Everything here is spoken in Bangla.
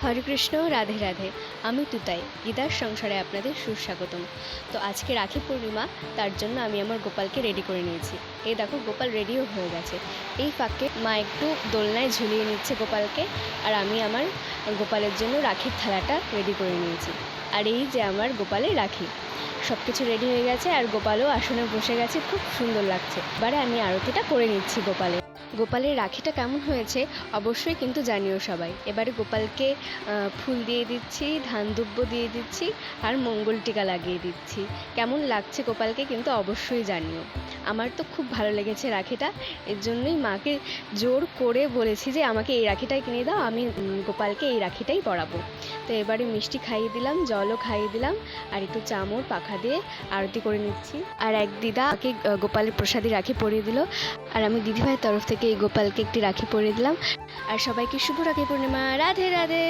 হরে কৃষ্ণ, রাধে রাধে। আমি তুতাই, গীতার সংসারে আপনাদের সুস্বাগতম। তো আজকে রাখি পূর্ণিমা, তার জন্য আমি আমার গোপালকে রেডি করে নিয়েছি। এই দেখো, গোপাল রেডিও হয়ে গেছে। এই ফাঁকে মা একটু দোলনায় ঝুলিয়ে নিচ্ছে গোপালকে, আর আমি আমার গোপালের জন্য রাখির থালাটা রেডি করে নিয়েছি। আর এই যে আমার গোপালের রাখি, সব কিছু রেডি হয়ে গেছে, আর গোপালও আসনে বসে গেছে, খুব সুন্দর লাগছে। এবারে আমি আরতিটা করে নিচ্ছি গোপালের রাখিটা কেমন হয়েছে অবশ্যই কিন্তু জানিও সবাই। এবারে গোপালকে ফুল দিয়ে দিচ্ছি, ধান দুব্য দিয়ে দিচ্ছি, আর মঙ্গল টিকা লাগিয়ে দিচ্ছি। কেমন লাগছে গোপালকে কিন্তু অবশ্যই জানিও। আমার তো খুব ভালো লেগেছে রাখিটা, এর জন্যই মাকে জোর করে বলেছি যে আমাকে এই রাখিটাই কিনে দাও, আমি গোপালকে এই রাখিটাই পরাবো। তো এবারে মিষ্টি খাইয়ে দিলাম, জলও খাইয়ে দিলাম, আর একটু চামর পাখা দিয়ে আরতি করে নিচ্ছি। আর এক দিদা আমাকে গোপালের প্রসাদী রাখি পরিয়ে দিল, আর আমি দিদিভাইয়ের তরফ থেকে এই গোপালকে একটি রাখি পরিয়ে দিলাম। আর সবাইকে শুভ রাখি পূর্ণিমা, রাধে রাধে।